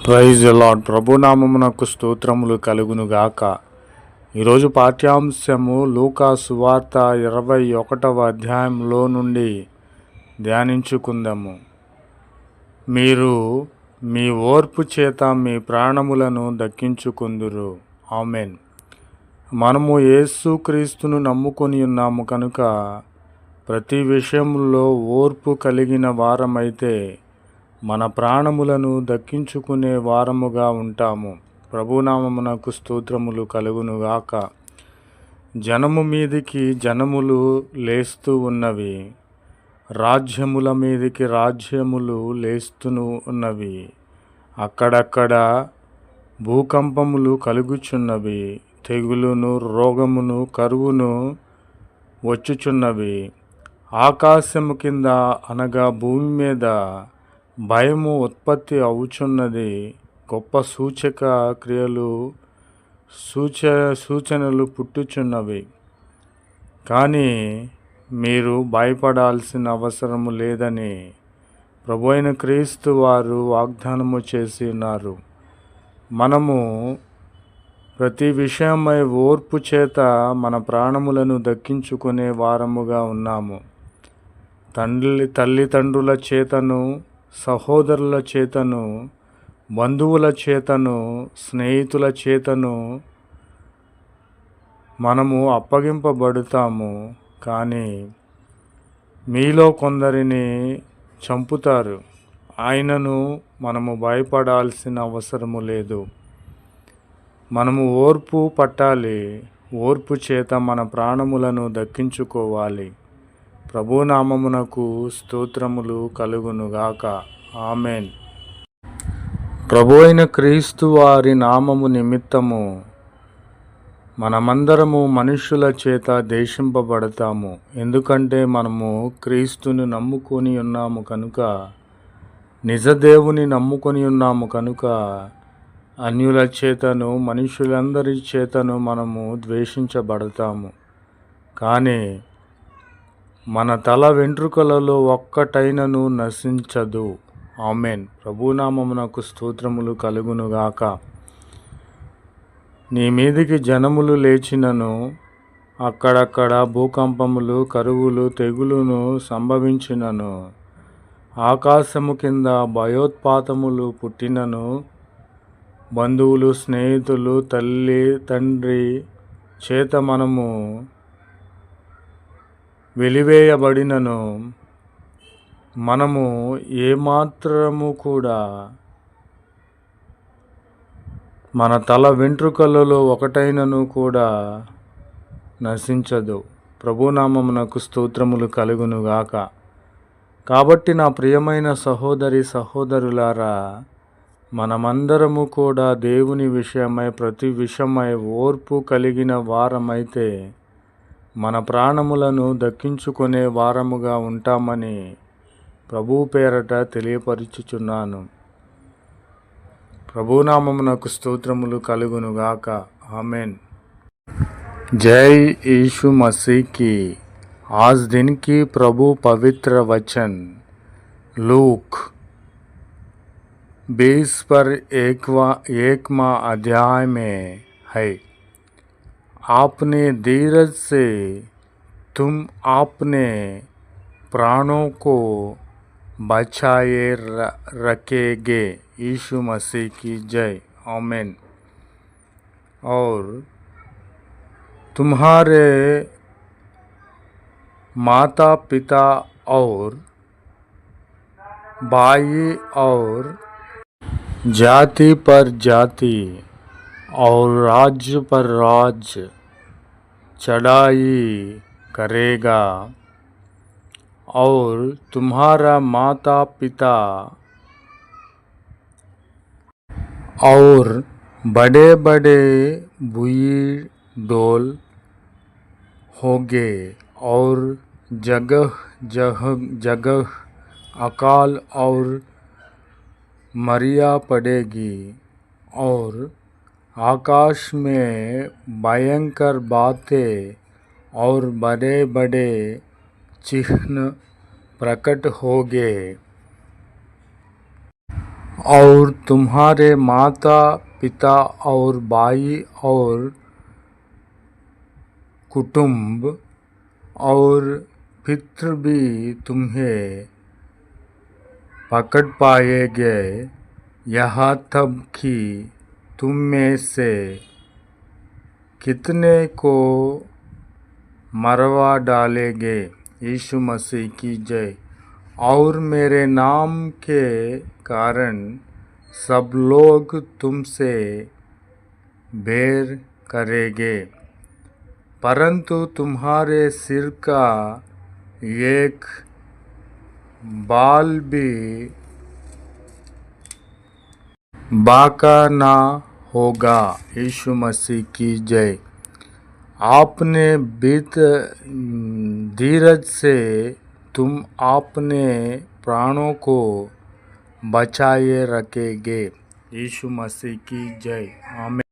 Praise the lord. ప్రభునామమునకు స్తోత్రములు కలుగునుగాక. ఈరోజు పాఠ్యాంశము లూకా సువార్త 21వ అధ్యాయంలో నుండి ధ్యానించుకుందాము. మీరు మీ ఓర్పు చేత మీ ప్రాణములను దక్కించుకుందురు. ఆమేన్. మనము యేసుక్రీస్తును నమ్ముకొని ఉన్నాము కనుక ప్రతి విషయంలో ఓర్పు కలిగిన వారమైతే మన ప్రాణములను దక్కించుకునే వారముగా ఉంటాము. ప్రభునామమునకు స్తోత్రములు కలుగునుగాక. జనము మీదికి జనములు లేస్తూ ఉన్నవి, రాజ్యముల మీదికి రాజ్యములు లేస్తూ ఉన్నవి. అక్కడక్కడ భూకంపములు కలుగుచున్నవి, తెగులును, రోగమును, కరువును వచ్చుచున్నవి. ఆకాశము కింద అనగా భూమి మీద భయము ఉత్పత్తి అవుచున్నది. గొప్ప సూచక క్రియలు సూచనలు పుట్టుచున్నవి. కానీ మీరు భయపడాల్సిన అవసరము లేదని ప్రభువైన క్రీస్తు వారు వాగ్దానము చేసి ఉన్నారు. మనము ప్రతి విషయమై ఓర్పు చేత మన ప్రాణములను దక్కించుకునే వారముగా ఉన్నాము. తల్లిదండ్రుల చేతను, సహోదరుల చేతను, బంధువుల చేతను, స్నేహితుల చేతను మనము అప్పగింపబడతాము. కానీ మీలో కొందరిని చంపుతారు. ఆయనను మనము భయపడాల్సిన అవసరము లేదు. మనము ఓర్పు పట్టాలి. ఓర్పు చేత మన ప్రాణములను దక్కించుకోవాలి. ప్రభునామమునకు స్తోత్రములు కలుగునుగాక. ఆమేన్. ప్రభువైన క్రీస్తు వారి నామము నిమిత్తము మనమందరము మనుషుల చేత దేశింపబడతాము. ఎందుకంటే మనము క్రీస్తుని నమ్ముకొని ఉన్నాము కనుక, నిజదేవుని నమ్ముకొని ఉన్నాము కనుక అన్యుల చేతను, మనుషులందరి చేతను మనము ద్వేషించబడతాము. కానీ మన తల వెంట్రుకలలో ఒక్కటైనను నశించదు. ఆమేన్. ప్రభునామమునకు స్తోత్రములు కలుగునుగాక. నీ మీదికి జనములు లేచినను, అక్కడక్కడ భూకంపములు, కరువులు, తెగులును సంభవించినను, ఆకాశము కింద భయోత్పాతములు పుట్టినను, బంధువులు, స్నేహితులు, తల్లి తండ్రి చేత మనము వెలివేయబడినను, మనము ఏమాత్రము కూడా మన తల వెంట్రుకలలో ఒకటైనను కూడా నశించదు. ప్రభునామమునకు స్తోత్రములు కలుగునుగాక. కాబట్టి నా ప్రియమైన సహోదరి సహోదరులారా, మనమందరము కూడా దేవుని విషయమై ప్రతి విషయమై ఓర్పు కలిగిన వారమైతే మన ప్రాణములను దక్కించుకునే వారముగా ఉంటామని ప్రభువు పేరట తెలియపరుచుచున్నాను. ప్రభునామమునకు స్తోత్రములు కలుగునుగాక. ఆమేన్. जय यीशु मसीह की। आज दिन की प्रभु पवित्र वचन लूक 20 पर 1वां अध्याय में है। आपने धीरज से तुम अपने प्राणों को बचाए रखेंगे। यीशु मसीह की जय। आमीन। और तुम्हारे माता पिता और भाई और जाति पर जाति और राज्य पर राज्य चढ़ाई करेगा, और तुम्हारा माता पिता और बड़े बड़े भूई-ढोल होंगे, और जगह जगह अकाल और मरिया पड़ेगी, और आकाश में भयंकर बातें और बड़े बड़े चिन्ह प्रकट होंगे। और तुम्हारे माता पिता और भाई और कुटुंब और पितृ भी तुम्हें पकड़ पाएंगे, यहाँ तक कि तुम में से कितने को मरवा डालेंगे। यीशु मसीह की जय। और मेरे नाम के कारण सब लोग तुमसे बैर करेंगे, परंतु तुम्हारे सिर का एक बाल भी बाका ना होगा। यीशु मसीह की जय। आपने धीरज से तुम अपने प्राणों को बचाए रखेंगे। यीशु मसीह की जय। आमीन।